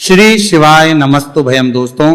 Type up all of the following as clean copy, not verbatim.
श्री शिवाय नमस्तुभयम। दोस्तों,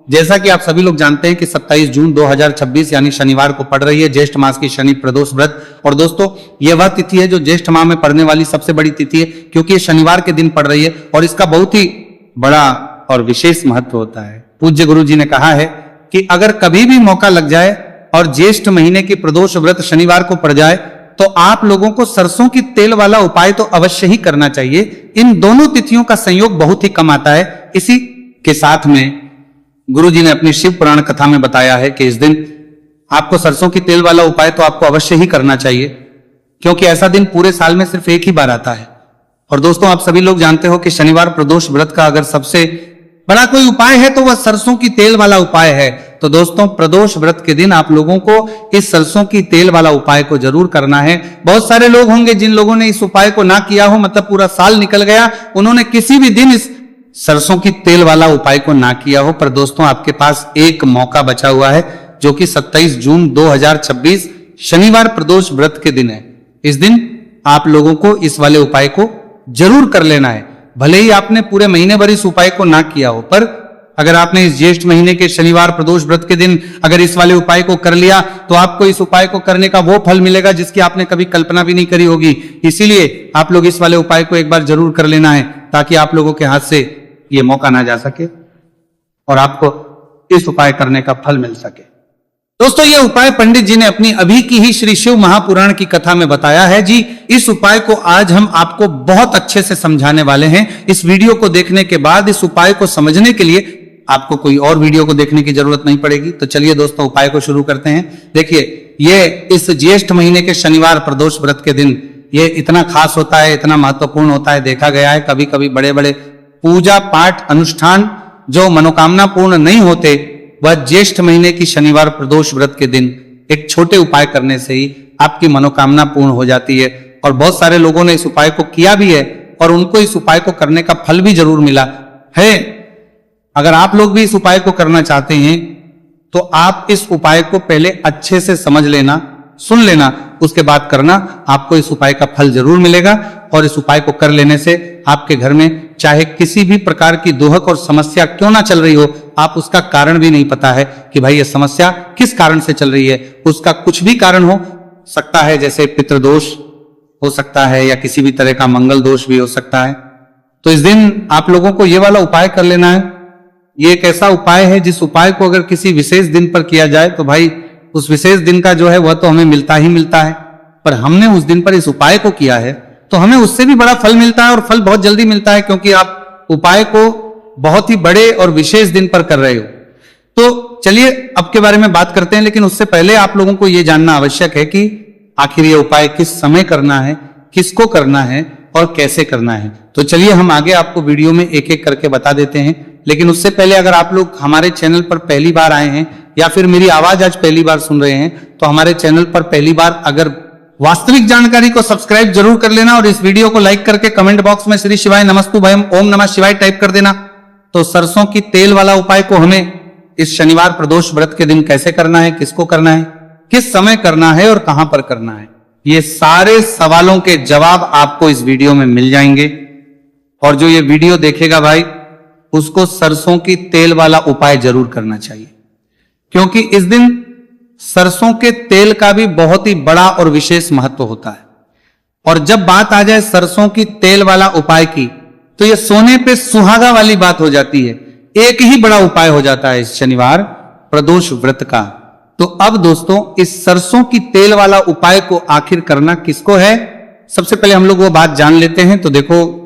जैसा कि आप सभी लोग जानते हैं कि 27 जून 2026 यानी शनिवार को पड़ रही है ज्येष्ठ मास की शनि प्रदोष व्रत। और दोस्तों, यह वह तिथि है जो ज्येष्ठ माह में पड़ने वाली सबसे बड़ी तिथि है, क्योंकि ये शनिवार के दिन पड़ रही है और इसका बहुत ही बड़ा और विशेष महत्व होता है। पूज्य गुरु जी ने कहा है कि अगर कभी भी मौका लग जाए और ज्येष्ठ महीने की प्रदोष व्रत शनिवार को पड़ जाए तो आप लोगों को सरसों की तेल वाला उपाय तो अवश्य ही करना चाहिए। इन दोनों तिथियों का संयोग बहुत ही कम आता है। इसी के साथ में गुरु जी ने अपनी शिव पुराण कथा में बताया है कि इस दिन आपको सरसों की तेल वाला उपाय तो आपको अवश्य ही करना चाहिए, क्योंकि ऐसा दिन पूरे साल में सिर्फ एक ही बार आता है। और दोस्तों, आप सभी लोग जानते हो कि शनिवार प्रदोष व्रत का अगर सबसे बड़ा कोई उपाय है तो वह सरसों की तेल वाला उपाय है। तो दोस्तों, प्रदोष व्रत के दिन आप लोगों को इस सरसों की तेल वाला उपाय को जरूर करना है। बहुत सारे लोग होंगे जिन लोगों ने इस उपाय को ना किया हो, मतलब पूरा साल निकल गया, उन्होंने किसी भी दिन इस सरसों की तेल वाला उपाय को ना किया हो। पर दोस्तों, आपके पास एक मौका बचा हुआ है, जो कि 27 जून 2026 शनिवार प्रदोष व्रत के दिन है। इस दिन आप लोगों को इस वाले उपाय को जरूर कर लेना है। भले ही आपने पूरे महीने भर इस उपाय को ना किया हो, पर अगर आपने इस ज्येष्ठ महीने के शनिवार प्रदोष व्रत के दिन अगर इस वाले उपाय को कर लिया तो आपको इस उपाय को करने का वो फल मिलेगा जिसकी आपने कभी कल्पना भी नहीं करी होगी। इसीलिए आप लोग इस वाले उपाय को एक बार जरूर कर लेना है, ताकि आप लोगों के हाथ से ये मौका ना जा सके और आपको इस उपाय करने का फल मिल सके। दोस्तों, ये उपाय पंडित जी ने अपनी अभी की ही श्री शिव महापुराण की कथा में बताया है जी। इस उपाय को आज हम आपको बहुत अच्छे से समझाने वाले हैं। इस वीडियो को देखने के बाद इस उपाय को समझने के लिए आपको कोई और वीडियो को देखने की जरूरत नहीं पड़ेगी। तो चलिए दोस्तों, उपाय को शुरू करते हैं। देखिए, ये इस ज्येष्ठ महीने के शनिवार प्रदोष व्रत के दिन ये इतना खास होता है, इतना महत्वपूर्ण होता है। देखा गया है कभी कभी बड़े बड़े पूजा पाठ अनुष्ठान जो मनोकामना पूर्ण नहीं होते, वह ज्येष्ठ महीने की शनिवार प्रदोष व्रत के दिन एक छोटे उपाय करने से ही आपकी मनोकामना पूर्ण हो जाती है। और बहुत सारे लोगों ने इस उपाय को किया भी है और उनको इस उपाय को करने का फल भी जरूर मिला है। अगर आप लोग भी इस उपाय को करना चाहते हैं तो आप इस उपाय को पहले अच्छे से समझ लेना, सुन लेना, उसके बाद करना। आपको इस उपाय का फल जरूर मिलेगा। और इस उपाय को कर लेने से आपके घर में चाहे किसी भी प्रकार की दुहक और समस्या क्यों ना चल रही हो, आप उसका कारण भी नहीं पता है कि भाई ये समस्या किस कारण से चल रही है, उसका कुछ भी कारण हो सकता है, जैसे पितृदोष हो सकता है या किसी भी तरह का मंगल दोष भी हो सकता है। तो इस दिन आप लोगों को ये वाला उपाय कर लेना है। ये एक ऐसा उपाय है जिस उपाय को अगर किसी विशेष दिन पर किया जाए तो भाई उस विशेष दिन का जो है वह तो हमें मिलता ही मिलता है, पर हमने उस दिन पर इस उपाय को किया है तो हमें उससे भी बड़ा फल मिलता है। और फल बहुत जल्दी मिलता है, क्योंकि आप उपाय को बहुत ही बड़े और विशेष दिन पर कर रहे हो। तो चलिए अब के बारे में बात करते हैं, लेकिन उससे पहले आप लोगों को यह जानना आवश्यक है कि आखिर ये उपाय किस समय करना है, किसको करना है और कैसे करना है। तो चलिए हम आगे आपको वीडियो में एक एक करके बता देते हैं। लेकिन उससे पहले अगर आप लोग हमारे चैनल पर पहली बार आए हैं या फिर मेरी आवाज आज पहली बार सुन रहे हैं, तो हमारे चैनल पर पहली बार अगर वास्तविक जानकारी को सब्सक्राइब जरूर कर लेना और इस वीडियो को लाइक करके कमेंट बॉक्स में श्री शिवाय नमस्तुभयम ओम नमः शिवाय टाइप कर देना। तो सरसों की तेल वाला उपाय को हमें इस शनिवार प्रदोष व्रत के दिन कैसे करना है, किसको करना है, किस समय करना है और कहां पर करना है, ये सारे सवालों के जवाब आपको इस वीडियो में मिल जाएंगे। और जो ये वीडियो देखेगा भाई, उसको सरसों की तेल वाला उपाय जरूर करना चाहिए, क्योंकि इस दिन सरसों के तेल का भी बहुत ही बड़ा और विशेष महत्व होता है। और जब बात आ जाए सरसों की तेल वाला उपाय की, तो यह सोने पे सुहागा वाली बात हो जाती है। एक ही बड़ा उपाय हो जाता है इस शनिवार प्रदोष व्रत का। तो अब दोस्तों, इस सरसों की तेल वाला उपाय को आखिर करना किसको है, सबसे पहले हम लोग वो बात जान लेते हैं। तो देखो,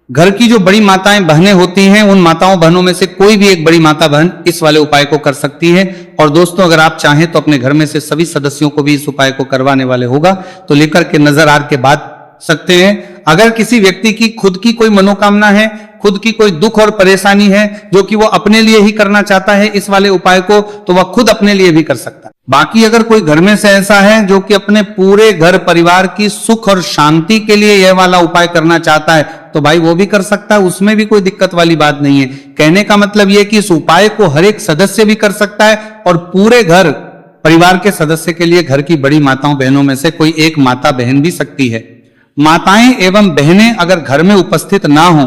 घर की जो बड़ी माताएं बहनें होती हैं, उन माताओं बहनों में से कोई भी एक बड़ी माता बहन इस वाले उपाय को कर सकती है। और दोस्तों, अगर आप चाहें तो अपने घर में से सभी सदस्यों को भी इस उपाय को करवाने वाले होगा तो लेकर के नजर आर के बात सकते हैं। अगर किसी व्यक्ति की खुद की कोई मनोकामना है, खुद की कोई दुख और परेशानी है जो कि वो अपने लिए ही करना चाहता है इस वाले उपाय को, तो वह खुद अपने लिए भी कर सकता है। बाकी अगर कोई घर में से ऐसा है जो कि अपने पूरे घर परिवार की सुख और शांति के लिए यह वाला उपाय करना चाहता है, तो भाई वो भी कर सकता है, उसमें भी कोई दिक्कत वाली बात नहीं है। कहने का मतलब यह कि इस उपाय को हर एक सदस्य भी कर सकता है और पूरे घर परिवार के सदस्य के लिए घर की बड़ी माताओं बहनों में से कोई एक माता बहन भी सकती है। माताएं एवं बहनें अगर घर में उपस्थित ना हो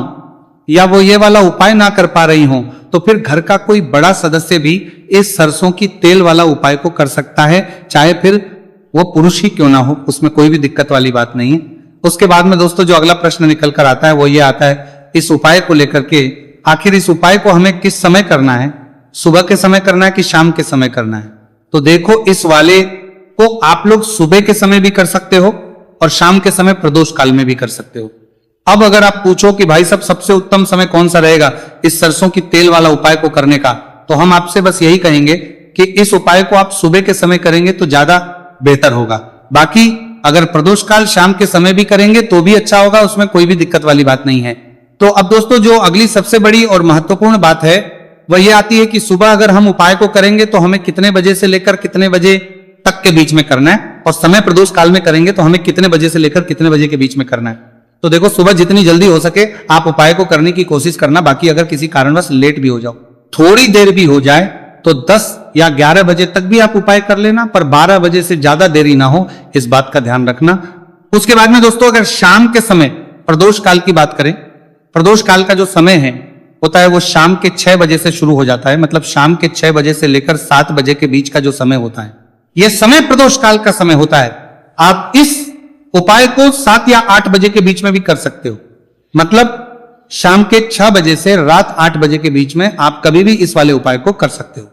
या वो ये वाला उपाय ना कर पा रही हो, तो फिर घर का कोई बड़ा सदस्य भी इस सरसों की तेल वाला उपाय को कर सकता है, चाहे फिर वो पुरुष ही क्यों ना हो, उसमें कोई भी दिक्कत वाली बात नहीं है। उसके बाद में दोस्तों जो अगला प्रश्न निकल कर आता है वो ये आता है इस उपाय को लेकर के, आखिर इस उपाय को हमें किस समय करना है, सुबह के समय करना है कि शाम के समय करना है। तो देखो इस वाले को आप लोग सुबह के समय भी कर सकते हो और शाम के समय प्रदोष काल में भी कर सकते हो। अब अगर आप पूछो कि भाई साहब सबसे उत्तम समय कौन सा रहेगा इस सरसों की तेल वाला उपाय को करने का, तो हम आपसे बस यही कहेंगे कि इस उपाय को आप सुबह के समय करेंगे तो ज्यादा बेहतर होगा। बाकी अगर प्रदोष काल शाम के समय भी करेंगे तो भी अच्छा होगा, उसमें कोई भी दिक्कत वाली बात नहीं है। तो अब दोस्तों जो अगली सबसे बड़ी और महत्वपूर्ण बात है वह यह आती है कि सुबह अगर हम उपाय को करेंगे तो हमें कितने बजे से लेकर कितने बजे तक के बीच में करना है, और समय प्रदोष काल में करेंगे तो हमें कितने बजे से लेकर कितने बजे के बीच में करना है। तो देखो सुबह जितनी जल्दी हो सके आप उपाय को करने की कोशिश करना। बाकी अगर किसी कारणवश लेट भी हो जाओ, थोड़ी देर भी हो जाए, तो 10 या 11 बजे तक भी आप उपाय कर लेना, पर 12 बजे से ज्यादा देरी ना हो, इस बात का ध्यान रखना। उसके बाद में दोस्तों अगर शाम के समय प्रदोष काल की बात करें, प्रदोष काल का जो समय है होता है वो शाम के 6 बजे से शुरू हो जाता है, मतलब शाम के 6 बजे से लेकर 7 बजे के बीच का जो समय होता है, यह समय प्रदोष काल का समय होता है। आप इस उपाय को 7 या 8 बजे के बीच में भी कर सकते हो, मतलब शाम के 6 बजे से रात 8 बजे के बीच में आप कभी भी इस वाले उपाय को कर सकते हो,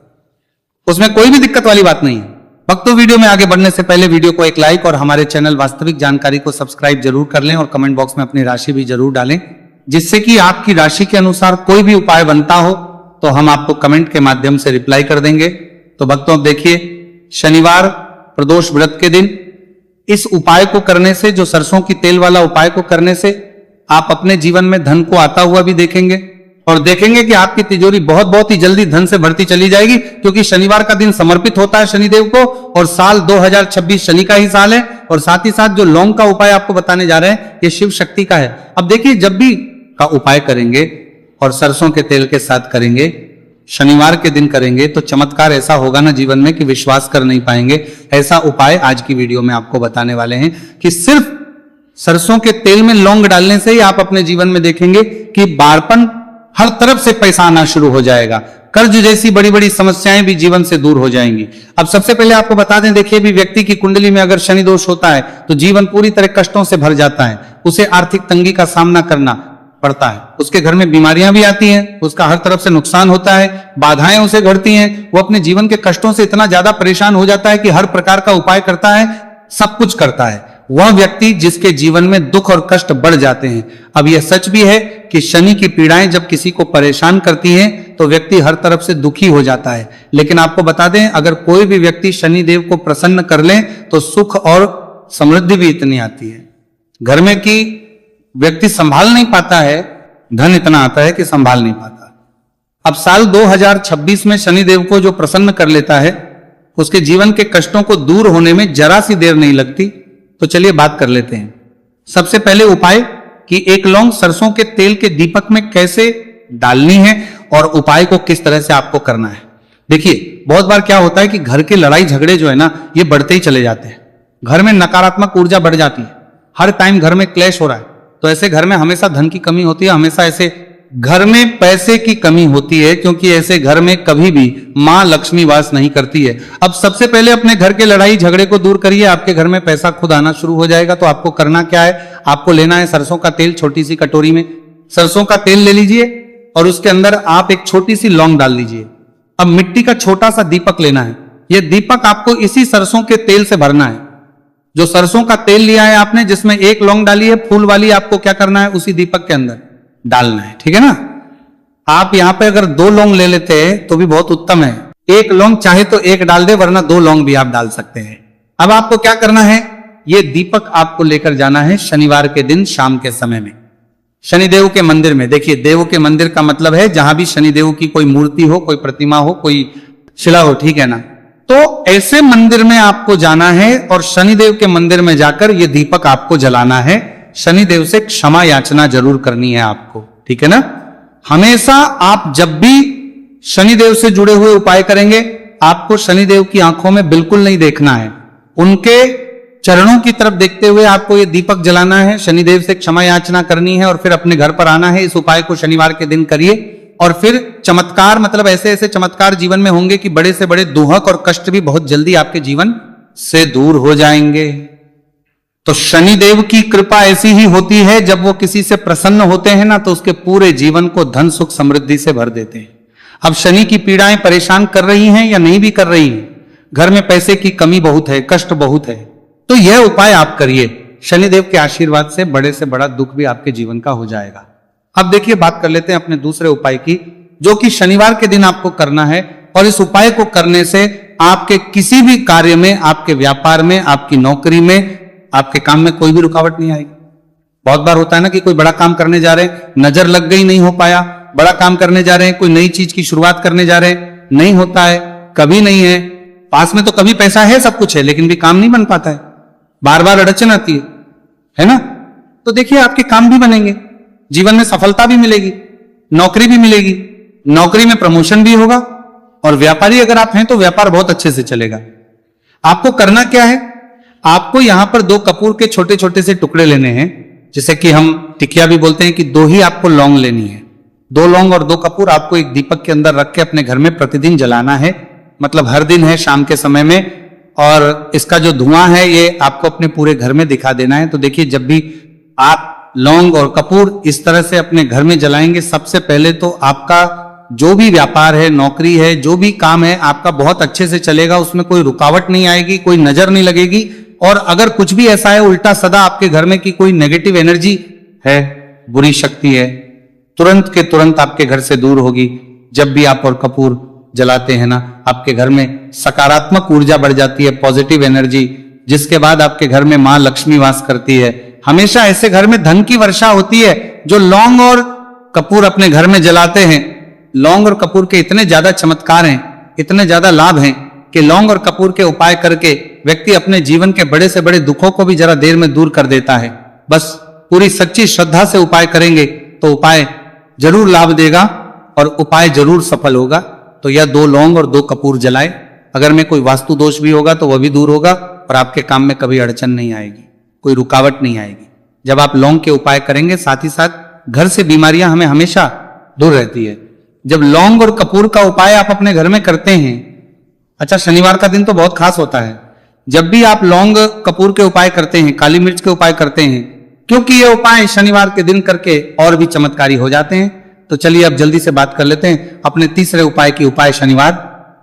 उसमें कोई भी दिक्कत वाली बात नहीं है। भक्तों वीडियो में आगे बढ़ने से पहले वीडियो को एक लाइक और हमारे चैनल वास्तविक जानकारी को सब्सक्राइब जरूर कर लें और कमेंट बॉक्स में अपनी राशि भी जरूर डालें, जिससे कि आपकी राशि के अनुसार कोई भी उपाय बनता हो तो हम आपको कमेंट के माध्यम से रिप्लाई कर देंगे। तो भक्तों देखिए, शनिवार प्रदोष व्रत के दिन इस उपाय को करने से, जो सरसों की तेल वाला उपाय को करने से आप अपने जीवन में धन को आता हुआ भी देखेंगे और देखेंगे कि आपकी तिजोरी बहुत बहुत ही जल्दी धन से भरती चली जाएगी, क्योंकि शनिवार का दिन समर्पित होता है शनिदेव को और साल 2026 शनि का ही साल है। और साथ ही साथ जो लौंग का उपाय आपको बताने जा रहे हैं ये शिव शक्ति का है। अब देखिए, जब भी का उपाय करेंगे और सरसों के तेल के साथ करेंगे, शनिवार के दिन करेंगे, तो चमत्कार ऐसा होगा ना जीवन में कि विश्वास कर नहीं पाएंगे। ऐसा उपाय आज की वीडियो में आपको बताने वाले हैं कि सिर्फ सरसों के तेल में लौंग डालने से ही आप अपने जीवन में देखेंगे कि बारपन, हर तरफ से पैसा आना शुरू हो जाएगा, कर्ज जैसी बड़ी बड़ी समस्याएं भी जीवन से दूर हो जाएंगी। अब सबसे पहले आपको बता दें, देखिए भी व्यक्ति की कुंडली में अगर शनि दोष होता है तो जीवन पूरी तरह कष्टों से भर जाता है, उसे आर्थिक तंगी का सामना करना पड़ता है, उसके घर में बीमारियां भी आती हैं, उसका हर तरफ से नुकसान होता है, बाधाएं उसे घटती हैं, वो अपने जीवन के कष्टों से इतना ज्यादा परेशान हो जाता है कि हर प्रकार का उपाय करता है, सब कुछ करता है, वह व्यक्ति जिसके जीवन में दुख और कष्ट बढ़ जाते हैं। अब यह सच भी है कि शनि की पीड़ाएं जब किसी को परेशान करती हैं तो व्यक्ति हर तरफ से दुखी हो जाता है। लेकिन आपको बता दें, अगर कोई भी व्यक्ति शनि देव को प्रसन्न कर ले तो सुख और समृद्धि भी इतनी आती है, घर में कि व्यक्ति संभाल नहीं पाता है, धन इतना आता है कि संभाल नहीं पाता। अब साल 2026 में शनि देव को जो प्रसन्न कर लेता है उसके जीवन के कष्टों को दूर होने में जरा सी देर नहीं लगती। तो चलिए बात कर लेते हैं। सबसे पहले उपाय कि एक लौंग सरसों के तेल के दीपक में कैसे डालनी है और उपाय को किस तरह से आपको करना है। देखिए, बहुत बार क्या होता है कि घर के लड़ाई झगड़े जो है ना, ये बढ़ते ही चले जाते हैं, घर में नकारात्मक ऊर्जा बढ़ जाती है, हर टाइम घर में क्लेश हो रहा है, तो ऐसे घर में हमेशा धन की कमी होती है, हमेशा ऐसे घर में पैसे की कमी होती है, क्योंकि ऐसे घर में कभी भी मां लक्ष्मी वास नहीं करती है। अब सबसे पहले अपने घर के लड़ाई झगड़े को दूर करिए, आपके घर में पैसा खुद आना शुरू हो जाएगा। तो आपको करना क्या है, आपको लेना है सरसों का तेल, छोटी सी कटोरी में सरसों का तेल ले लीजिए और उसके अंदर आप एक छोटी सी लौंग डाल लीजिए। अब मिट्टी का छोटा सा दीपक लेना है, यह दीपक आपको इसी सरसों के तेल से भरना है। जो सरसों का तेल लिया है आपने, जिसमें एक लौंग डाली है फूल वाली, आपको क्या करना है, उसी दीपक के अंदर डालना है, ठीक है ना। आप यहां पे अगर 2 लौंग ले लेते हैं तो भी बहुत उत्तम है, एक लौंग चाहे तो एक डाल दे, वरना 2 लौंग भी आप डाल सकते हैं। अब आपको क्या करना है, ये दीपक आपको लेकर जाना है शनिवार के दिन शाम के समय में शनिदेव के मंदिर में। देखिए, देव के मंदिर का मतलब है जहां भी शनिदेव की कोई मूर्ति हो, कोई प्रतिमा हो, कोई शिला हो, ठीक है ना। तो ऐसे मंदिर में आपको जाना है और शनिदेव के मंदिर में जाकर ये दीपक आपको जलाना है। शनिदेव से क्षमा याचना जरूर करनी है आपको, ठीक है ना। हमेशा आप जब भी शनिदेव से जुड़े हुए उपाय करेंगे, आपको शनिदेव की आंखों में बिल्कुल नहीं देखना है, उनके चरणों की तरफ देखते हुए आपको ये दीपक जलाना है, शनिदेव से क्षमा याचना करनी है और फिर अपने घर पर आना है। इस उपाय को शनिवार के दिन करिए और फिर चमत्कार, मतलब ऐसे ऐसे चमत्कार जीवन में होंगे कि बड़े से बड़े दुहक और कष्ट भी बहुत जल्दी आपके जीवन से दूर हो जाएंगे। तो शनिदेव की कृपा ऐसी ही होती है, जब वो किसी से प्रसन्न होते हैं ना, तो उसके पूरे जीवन को धन सुख समृद्धि से भर देते हैं। अब शनि की पीड़ाएं परेशान कर रही हैं या नहीं भी कर रही हैं, घर में पैसे की कमी बहुत है, कष्ट बहुत है, तो यह उपाय आप करिए। शनिदेव के आशीर्वाद से बड़े से बड़ा दुख भी आपके जीवन का हो जाएगा। अब देखिए, बात कर लेते हैं अपने दूसरे उपाय की, जो कि शनिवार के दिन आपको करना है। और इस उपाय को करने से आपके किसी भी कार्य में, आपके व्यापार में, आपकी नौकरी में, आपके काम में कोई भी रुकावट नहीं आएगी। बहुत बार होता है ना कि कोई बड़ा काम करने जा रहे हैं, नजर लग गई, नहीं हो पाया। बड़ा काम करने जा रहे हैं, कोई नई चीज की शुरुआत करने जा रहे हैं, नहीं होता है, कभी नहीं है। पास में तो कभी पैसा है, सब कुछ है, लेकिन भी काम नहीं बन पाता है, बार बार अड़चन आती है ना। तो देखिए, आपके काम भी बनेंगे, जीवन में सफलता भी मिलेगी, नौकरी भी मिलेगी, नौकरी में प्रमोशन भी होगा, और व्यापारी अगर आप हैं तो व्यापार बहुत अच्छे से चलेगा। आपको करना क्या है, आपको यहां पर 2 कपूर के छोटे छोटे से टुकड़े लेने हैं, जिसे कि हम टिकिया भी बोलते हैं, कि 2 ही आपको लौंग लेनी है। 2 लौंग और 2 कपूर आपको एक दीपक के अंदर रख के अपने घर में प्रतिदिन जलाना है, मतलब हर दिन है शाम के समय में। और इसका जो धुआं है ये आपको अपने पूरे घर में दिखा देना है। तो देखिए, जब भी आप लौंग और कपूर इस तरह से अपने घर में जलाएंगे, सबसे पहले तो आपका जो भी व्यापार है, नौकरी है, जो भी काम है, आपका बहुत अच्छे से चलेगा, उसमें कोई रुकावट नहीं आएगी, कोई नजर नहीं लगेगी। और अगर कुछ भी ऐसा है उल्टा सदा आपके घर में कि कोई नेगेटिव एनर्जी है, बुरी शक्ति है, तुरंत के तुरंत आपके घर से दूर होगी। जब भी आप और कपूर जलाते हैं ना, आपके घर में सकारात्मक ऊर्जा बढ़ जाती है, पॉजिटिव एनर्जी, जिसके बाद आपके घर में मां लक्ष्मी वास करती है। हमेशा ऐसे घर में धन की वर्षा होती है। जो लौंग और कपूर अपने घर में जलाते हैं, लौंग और कपूर के इतने ज्यादा चमत्कार हैं, इतने ज्यादा लाभ हैं कि लौंग और कपूर के उपाय करके व्यक्ति अपने जीवन के बड़े से बड़े दुखों को भी जरा देर में दूर कर देता है। बस पूरी सच्ची श्रद्धा से उपाय करेंगे तो उपाय जरूर लाभ देगा और उपाय जरूर सफल होगा। तो यह 2 लौंग और 2 कपूर जलाए। अगर में कोई वास्तु दोष भी होगा तो वह भी दूर होगा और आपके काम में कभी अड़चन नहीं आएगी, कोई रुकावट नहीं आएगी। जब आप लौंग के उपाय करेंगे, साथ ही साथ घर से बीमारियां हमें हमेशा दूर रहती है। जब लौंग और कपूर का उपाय आप अपने घर में करते हैं, अच्छा शनिवार का दिन तो बहुत खास होता है। जब भी आप लौंग कपूर के उपाय करते हैं, काली मिर्च के उपाय करते हैं, क्योंकि ये उपाय शनिवार के दिन करके और भी चमत्कारी हो जाते हैं। तो चलिए अब जल्दी से बात कर लेते हैं अपने तीसरे उपाय की। उपाय शनिवार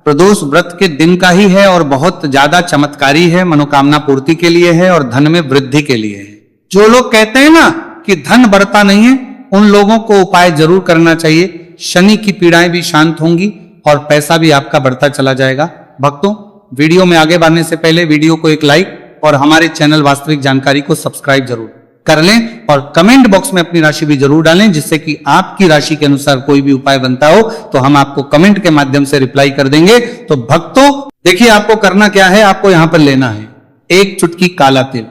प्रदोष व्रत के दिन का ही है और बहुत ज्यादा चमत्कारी है, मनोकामना पूर्ति के लिए है और धन में वृद्धि के लिए है। जो लोग कहते हैं ना कि धन बढ़ता नहीं है, उन लोगों को उपाय जरूर करना चाहिए। शनि की पीड़ाएं भी शांत होंगी और पैसा भी आपका बढ़ता चला जाएगा। भक्तों, वीडियो में आगे बढ़ने से पहले वीडियो को एक लाइक और हमारे चैनल वास्तविक जानकारी को सब्सक्राइब जरूर कर लें और कमेंट बॉक्स में अपनी राशि भी जरूर डालें, जिससे कि आपकी राशि के अनुसार कोई भी उपाय बनता हो तो हम आपको कमेंट के माध्यम से रिप्लाई कर देंगे। तो भक्तों देखिए, आपको करना क्या है, आपको यहां पर लेना है 1 चुटकी काला तिल।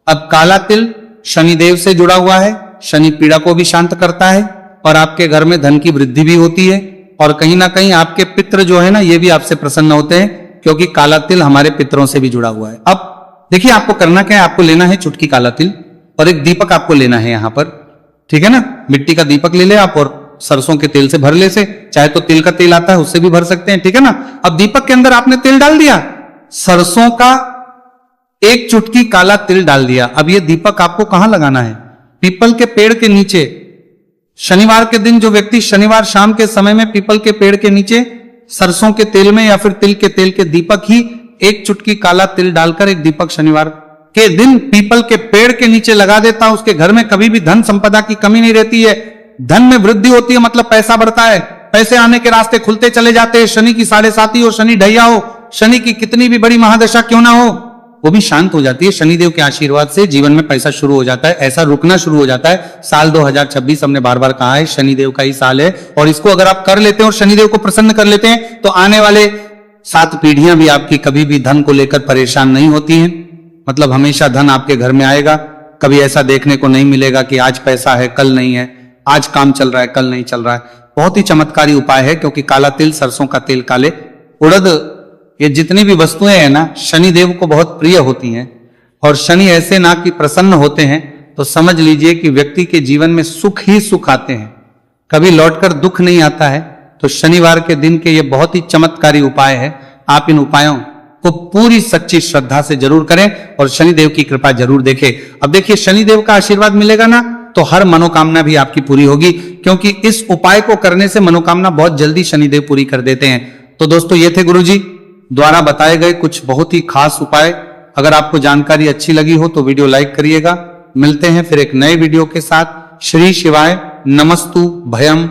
अब काला तिल शनिदेव से जुड़ा हुआ है, शनि पीड़ा को भी शांत करता है और आपके घर में धन की वृद्धि भी होती है। और कहीं ना कहीं आपके पितृ जो है ना, ये भी आपसे प्रसन्न होते हैं, क्योंकि काला तिल हमारे पितरों से भी जुड़ा हुआ है। अब देखिए, आपको करना क्या है, आपको लेना है चुटकी काला तिल और एक दीपक आपको लेना है यहां पर, ठीक है ना। मिट्टी का दीपक ले ले आप और सरसों के तेल से भर ले से, चाहे तो तिल का तेल आता है उससे भी भर सकते हैं, ठीक है ना। अब दीपक के अंदर आपने तेल डाल दिया, सरसों का 1 चुटकी काला तिल डाल दिया। अब ये दीपक आपको कहां लगाना है, पीपल के पेड़ के नीचे। शनिवार के दिन जो व्यक्ति शनिवार शाम के समय में पीपल के पेड़ के नीचे सरसों के तेल में या फिर तिल के तेल के दीपक ही 1 चुटकी काला तिल डालकर एक दीपक शनिवार के दिन पीपल के पेड़ के नीचे लगा देता, उसके घर में कभी भी धन संपदा की कमी नहीं रहती है, धन में वृद्धि होती है, मतलब पैसा बढ़ता है, पैसे आने के रास्ते खुलते चले जाते हैं। शनि की 7.5 हो, शनि ढैया हो, शनि की कितनी भी बड़ी महादशा क्यों ना हो, वो भी शांत हो जाती है। शनिदेव के आशीर्वाद से जीवन में पैसा शुरू हो जाता है, ऐसा रुकना शुरू हो जाता है। साल 2026 हमने बार बार कहा है शनिदेव का ही साल है, और इसको अगर आप कर लेते हैं और शनिदेव को प्रसन्न कर लेते हैं तो आने वाले 7 पीढ़ियां भी आपकी कभी भी धन को लेकर परेशान नहीं होती हैं। मतलब हमेशा धन आपके घर में आएगा, कभी ऐसा देखने को नहीं मिलेगा कि आज पैसा है कल नहीं है, आज काम चल रहा है कल नहीं चल रहा है। बहुत ही चमत्कारी उपाय है, क्योंकि काला तिल, सरसों का तेल, काले उड़द, ये जितनी भी वस्तुएं हैं ना शनिदेव को बहुत प्रिय होती हैं। और शनि ऐसे ना कि प्रसन्न होते हैं तो समझ लीजिए कि व्यक्ति के जीवन में सुख ही सुख आते हैं, कभी लौटकर दुख नहीं आता है। तो शनिवार के दिन के ये बहुत ही चमत्कारी उपाय है। आप इन उपायों को पूरी सच्ची श्रद्धा से जरूर करें और शनिदेव की कृपा जरूर देखें। अब देखिए, शनिदेव का आशीर्वाद मिलेगा ना तो हर मनोकामना भी आपकी पूरी होगी, क्योंकि इस उपाय को करने से मनोकामना बहुत जल्दी शनिदेव पूरी कर देते हैं। तो दोस्तों, ये थे गुरुजी द्वारा बताए गए कुछ बहुत ही खास उपाय। अगर आपको जानकारी अच्छी लगी हो तो वीडियो लाइक करिएगा। मिलते हैं फिर एक नए वीडियो के साथ। श्री शिवाय नमस्तु भयम।